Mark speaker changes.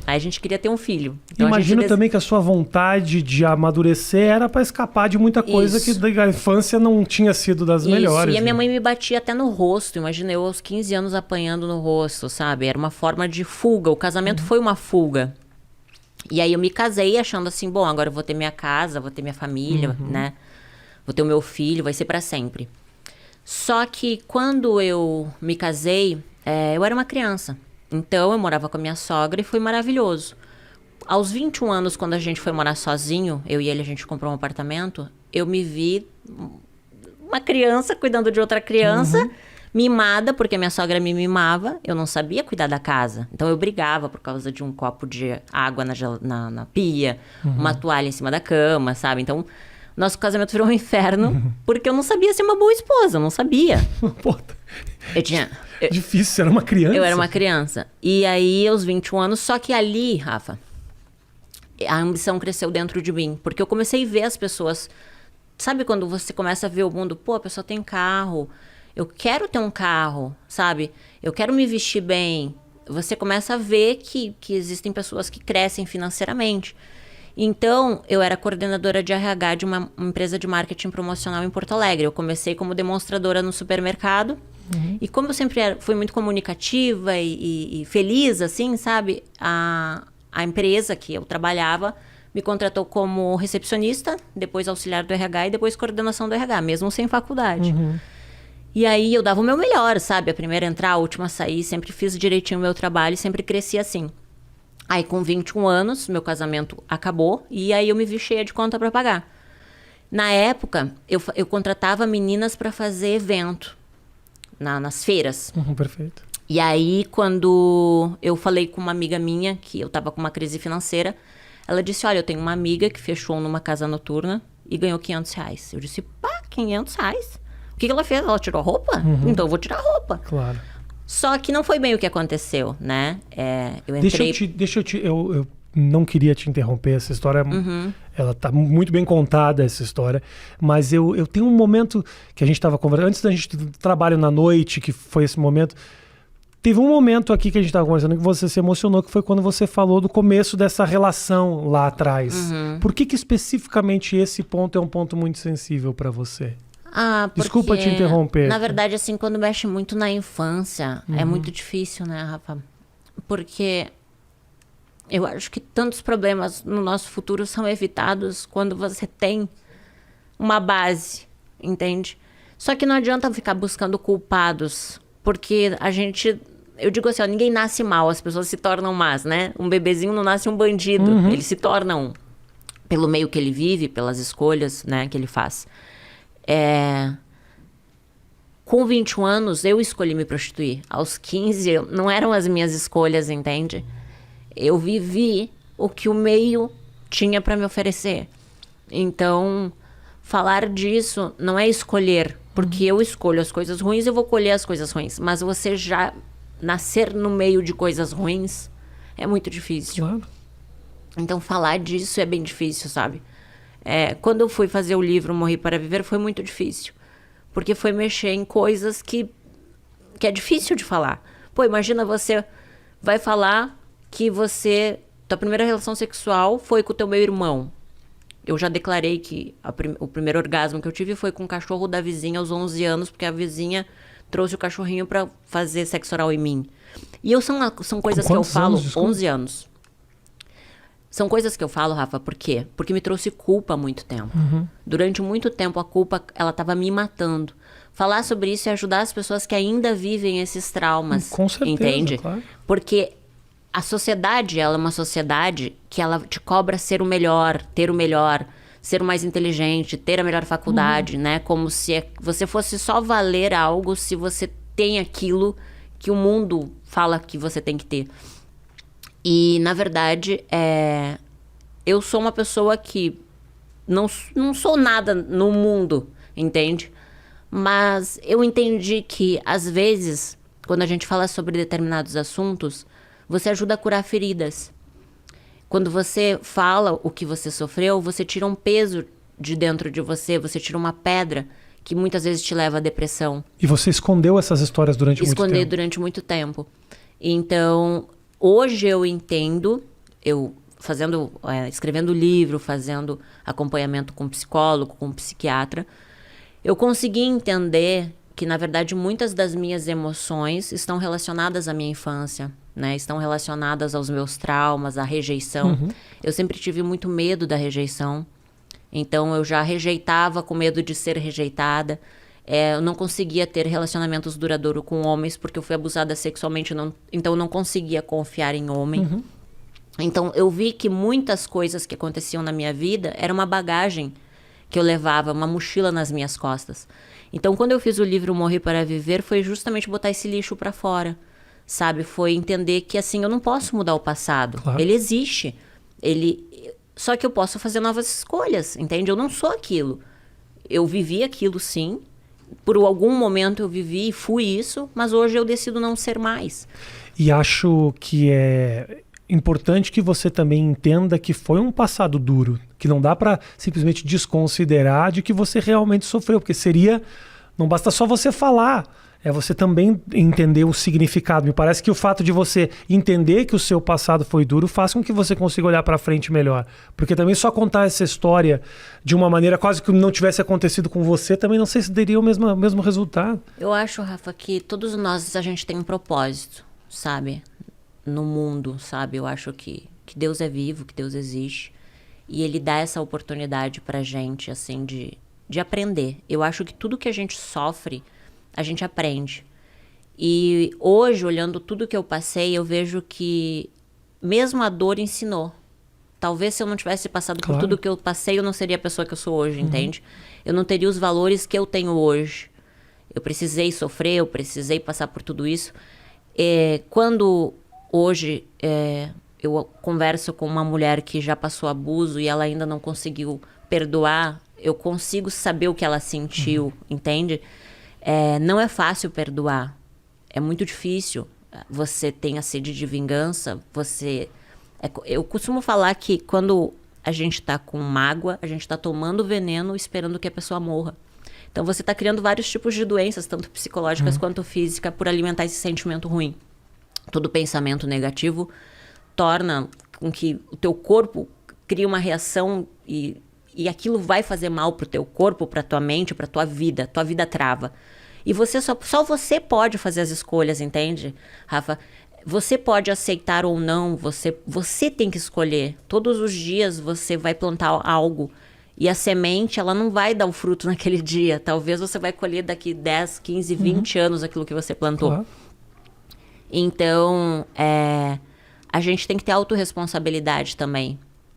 Speaker 1: Aí a gente queria ter um filho. Então,
Speaker 2: Imagino também que a sua vontade de amadurecer era para escapar de muita coisa que da infância não tinha sido das melhores.
Speaker 1: E a minha mãe me batia até no rosto. Imagina eu aos 15 anos apanhando no rosto, sabe? Era uma forma de fuga. O casamento foi uma fuga. E aí eu me casei achando assim, bom, agora eu vou ter minha casa, vou ter minha família, né? Vou ter o meu filho, vai ser para sempre. Só que quando eu me casei, eu era uma criança. Então eu morava com a minha sogra e foi maravilhoso. Aos 21 anos, quando a gente foi morar sozinho, eu e ele, a gente comprou um apartamento, eu me vi uma criança cuidando de outra criança, mimada, porque a minha sogra me mimava, eu não sabia cuidar da casa. Então eu brigava por causa de um copo de água na pia, uma toalha em cima da cama, sabe? Então, nosso casamento virou um inferno, porque eu não sabia ser uma boa esposa, eu não sabia.
Speaker 2: Difícil, você era uma criança.
Speaker 1: Eu era uma criança. E aí, aos 21 anos, só que ali, Rafa, a ambição cresceu dentro de mim, porque eu comecei a ver as pessoas. Sabe quando você começa a ver o mundo? Pô, a pessoa tem carro, eu quero ter um carro, sabe? Eu quero me vestir bem. Você começa a ver que existem pessoas que crescem financeiramente. Então, eu era coordenadora de RH de uma empresa de marketing promocional em Porto Alegre. Eu comecei como demonstradora no supermercado. E como eu sempre fui muito comunicativa e feliz, assim, sabe? A empresa que eu trabalhava me contratou como recepcionista, depois auxiliar do RH e depois coordenação do RH, mesmo sem faculdade. E aí eu dava o meu melhor, sabe? A primeira a entrar, a última a sair, sempre fiz direitinho o meu trabalho e sempre cresci assim. Aí com 21 anos, meu casamento acabou e aí eu me vi cheia de conta para pagar. Na época, eu contratava meninas para fazer evento nas feiras.
Speaker 2: Perfeito.
Speaker 1: E aí, quando eu falei com uma amiga minha, que eu tava com uma crise financeira, ela disse, olha, eu tenho uma amiga que fechou numa casa noturna e ganhou R$500. Eu disse, pá, R$500? O que ela fez? Ela tirou a roupa? Então eu vou tirar a roupa.
Speaker 2: Claro.
Speaker 1: Só que não foi bem o que aconteceu, né? Eu entrei...
Speaker 2: Eu não queria te interromper, essa história, ela tá muito bem contada, essa história, mas eu tenho um momento que a gente estava conversando, antes da gente trabalho na noite, que foi esse momento, teve um momento aqui que a gente estava conversando que você se emocionou, que foi quando você falou do começo dessa relação lá atrás. Por que especificamente esse ponto é um ponto muito sensível para você?
Speaker 1: Porque,
Speaker 2: desculpa te interromper.
Speaker 1: Na verdade, assim, quando mexe muito na infância, é muito difícil, né, Rafa? Porque eu acho que tantos problemas no nosso futuro são evitados quando você tem uma base, entende? Só que não adianta ficar buscando culpados, porque eu digo assim, ó, ninguém nasce mal, as pessoas se tornam más, né? Um bebezinho não nasce um bandido, ele se torna um. Pelo meio que ele vive, pelas escolhas, né, que ele faz. Com 21 anos, eu escolhi me prostituir. Aos 15, não eram as minhas escolhas, entende? Eu vivi o que o meio tinha para me oferecer. Então, falar disso não é escolher, porque eu escolho as coisas ruins, eu vou colher as coisas ruins. Mas você já nascer no meio de coisas ruins é muito difícil.
Speaker 2: Claro.
Speaker 1: Então, falar disso é bem difícil, sabe? Quando eu fui fazer o livro Morri para Viver, foi muito difícil. Porque foi mexer em coisas que é difícil de falar. Pô, imagina você vai falar que tua primeira relação sexual foi com o teu meu irmão. Eu já declarei que o primeiro orgasmo que eu tive foi com o cachorro da vizinha aos 11 anos, porque a vizinha trouxe o cachorrinho para fazer sexo oral em mim. E são coisas que eu falo, 11 anos. São coisas que eu falo, Rafa, por quê? Porque me trouxe culpa há muito tempo. Durante muito tempo, a culpa, ela estava me matando. Falar sobre isso e ajudar as pessoas que ainda vivem esses traumas.
Speaker 2: Com certeza,
Speaker 1: entende?
Speaker 2: Claro.
Speaker 1: Porque a sociedade, ela é uma sociedade que ela te cobra ser o melhor, ter o melhor, ser o mais inteligente, ter a melhor faculdade, né? Como se você fosse só valer algo se você tem aquilo que o mundo fala que você tem que ter. E, na verdade, eu sou uma pessoa que não sou nada no mundo, entende? Mas eu entendi que, às vezes, quando a gente fala sobre determinados assuntos, você ajuda a curar feridas. Quando você fala o que você sofreu, você tira um peso de dentro de você, você tira uma pedra que muitas vezes te leva à depressão.
Speaker 2: E você escondeu essas histórias durante muito tempo?
Speaker 1: Esconder durante muito tempo. Então, hoje eu entendo eu escrevendo livro, fazendo acompanhamento com psicólogo, com psiquiatra, eu consegui entender que, na verdade, muitas das minhas emoções estão relacionadas à minha infância, né? Estão relacionadas aos meus traumas, à rejeição. Eu sempre tive muito medo da rejeição. Então, eu já rejeitava com medo de ser rejeitada. Eu não conseguia ter relacionamentos duradouros com homens porque eu fui abusada sexualmente. Então, eu não conseguia confiar em homem. Então, eu vi que muitas coisas que aconteciam na minha vida era uma bagagem que eu levava, uma mochila nas minhas costas. Então, quando eu fiz o livro Morrer para Viver, foi justamente botar esse lixo para fora, sabe? Foi entender que, assim, eu não posso mudar o passado.
Speaker 2: Claro.
Speaker 1: Ele existe. Só que eu posso fazer novas escolhas, entende? Eu não sou aquilo. Eu vivi aquilo, sim. Por algum momento eu vivi e fui isso, mas hoje eu decido não ser mais.
Speaker 2: E acho que é importante que você também entenda que foi um passado duro, que não dá para simplesmente desconsiderar de que você realmente sofreu, porque não basta só você falar, é você também entender o significado. Me parece que o fato de você entender que o seu passado foi duro faz com que você consiga olhar para frente melhor, porque também só contar essa história de uma maneira quase que não tivesse acontecido com você, também não sei se daria o mesmo resultado.
Speaker 1: Eu acho, Rafa, que todos nós, a gente tem um propósito, sabe? No mundo, sabe? Eu acho que Deus é vivo, que Deus existe. E Ele dá essa oportunidade pra gente, assim, de aprender. Eu acho que tudo que a gente sofre, a gente aprende. E hoje, olhando tudo que eu passei, eu vejo que mesmo a dor ensinou. Talvez se eu não tivesse passado por tudo que eu passei, eu não seria a pessoa que eu sou hoje, entende? Eu não teria os valores que eu tenho hoje. Eu precisei sofrer, eu precisei passar por tudo isso. Quando hoje eu converso com uma mulher que já passou abuso e ela ainda não conseguiu perdoar, eu consigo saber o que ela sentiu, entende? Não é fácil perdoar. É muito difícil. Você tem a sede de vingança, eu costumo falar que quando a gente tá com mágoa, a gente tá tomando veneno esperando que a pessoa morra. Então você tá criando vários tipos de doenças, tanto psicológicas quanto físicas, por alimentar esse sentimento ruim. Todo pensamento negativo torna com que o teu corpo crie uma reação e aquilo vai fazer mal pro teu corpo, pra tua mente, pra tua vida trava. E você só você pode fazer as escolhas, entende, Rafa? Você pode aceitar ou não, você tem que escolher. Todos os dias você vai plantar algo. E a semente, ela não vai dar o fruto naquele dia. Talvez você vai colher daqui 10, 15, 20 anos aquilo que você plantou.
Speaker 2: Claro.
Speaker 1: Então, a gente tem que ter autorresponsabilidade também.